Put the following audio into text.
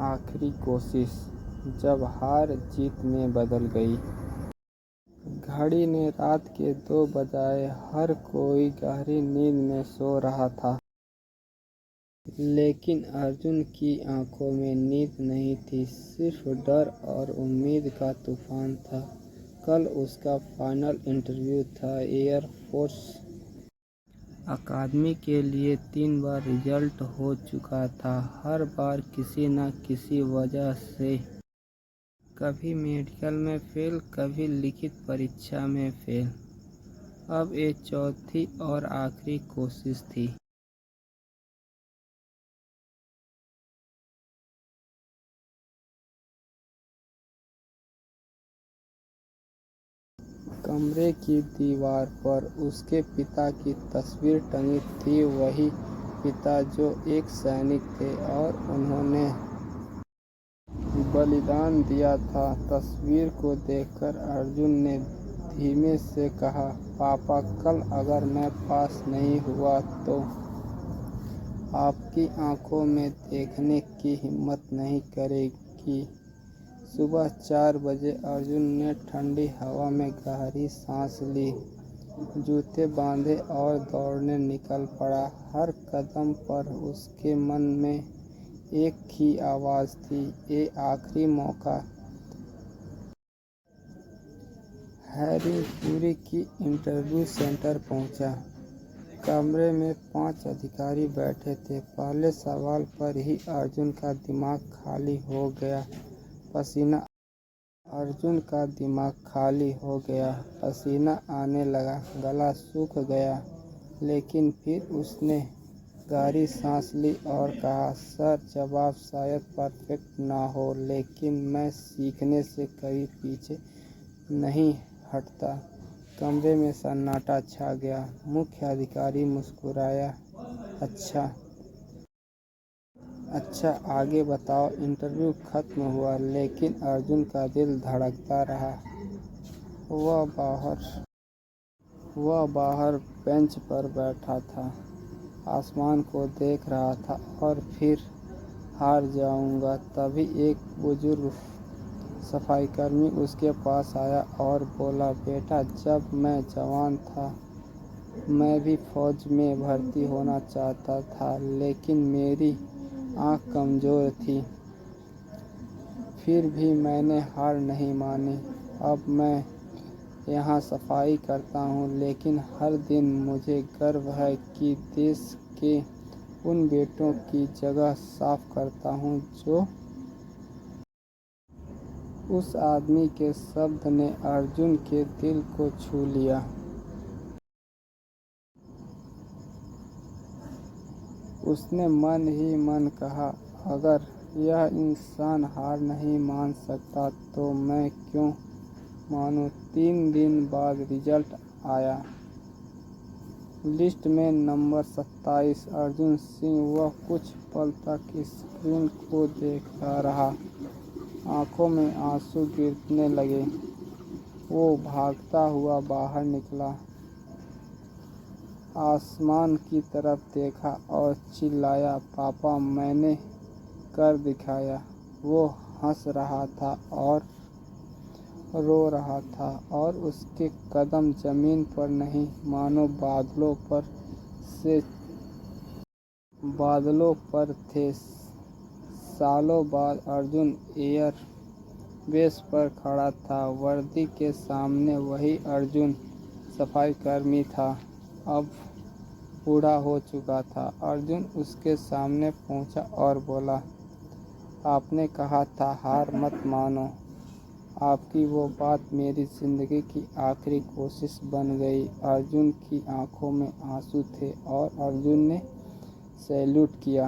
आखिरी कोशिश जब हार जीत में बदल गई। घड़ी ने रात के 2 बजाए। हर कोई गहरी नींद में सो रहा था, लेकिन अर्जुन की आंखों में नींद नहीं थी, सिर्फ डर और उम्मीद का तूफान था। कल उसका फाइनल इंटरव्यू था। एयरफोर्स अकादमी के लिए 3 बार रिजल्ट हो चुका था, हर बार किसी न किसी वजह से। कभी मेडिकल में फेल, कभी लिखित परीक्षा में फेल। अब ये चौथी और आखिरी कोशिश थी। कमरे की दीवार पर उसके पिता की तस्वीर टंगी थी, वही पिता जो एक सैनिक थे और उन्होंने बलिदान दिया था। तस्वीर को देखकर अर्जुन ने धीमे से कहा, पापा, कल अगर मैं पास नहीं हुआ तो आपकी आंखों में देखने की हिम्मत नहीं करेगी। सुबह 4 बजे अर्जुन ने ठंडी हवा में गहरी सांस ली, जूते बांधे और दौड़ने निकल पड़ा। हर कदम पर उसके मन में एक ही आवाज़ थी, ये आखिरी मौका। हैरी पूरी की इंटरव्यू सेंटर पहुंचा। कमरे में 5 अधिकारी बैठे थे। पहले सवाल पर ही अर्जुन का दिमाग खाली हो गया। पसीना आने लगा, गला सूख गया। लेकिन फिर उसने गहरी सांस ली और कहा, सर, जवाब शायद परफेक्ट ना हो, लेकिन मैं सीखने से कभी पीछे नहीं हटता। कमरे में सन्नाटा छा गया। मुख्य अधिकारी मुस्कुराया, अच्छा, आगे बताओ। इंटरव्यू खत्म हुआ, लेकिन अर्जुन का दिल धड़कता रहा। वह बाहर बेंच पर बैठा था, आसमान को देख रहा था और फिर हार जाऊंगा। तभी एक बुजुर्ग सफाईकर्मी उसके पास आया और बोला, बेटा, जब मैं जवान था मैं भी फौज में भर्ती होना चाहता था, लेकिन मेरी आँख कमज़ोर थी। फिर भी मैंने हार नहीं मानी। अब मैं यहाँ सफाई करता हूँ, लेकिन हर दिन मुझे गर्व है कि देश के उन बेटों की जगह साफ करता हूँ जो। उस आदमी के शब्द ने अर्जुन के दिल को छू लिया। उसने मन ही मन कहा, अगर यह इंसान हार नहीं मान सकता तो मैं क्यों मानूं। 3 दिन बाद रिजल्ट आया। लिस्ट में नंबर 27 अर्जुन सिंह। वह कुछ पल तक स्क्रीन को देखता रहा, आंखों में आंसू गिरने लगे। वो भागता हुआ बाहर निकला, आसमान की तरफ देखा और चिल्लाया, पापा, मैंने कर दिखाया। वो हंस रहा था और रो रहा था, और उसके कदम जमीन पर नहीं, मानो बादलों पर थे। सालों बाद अर्जुन एयर बेस पर खड़ा था। वर्दी के सामने वही अर्जुन सफाईकर्मी था, अब बूढ़ा हो चुका था। अर्जुन उसके सामने पहुंचा और बोला, आपने कहा था हार मत मानो। आपकी वो बात मेरी जिंदगी की आखिरी कोशिश बन गई। अर्जुन की आंखों में आंसू थे और अर्जुन ने सैल्यूट किया।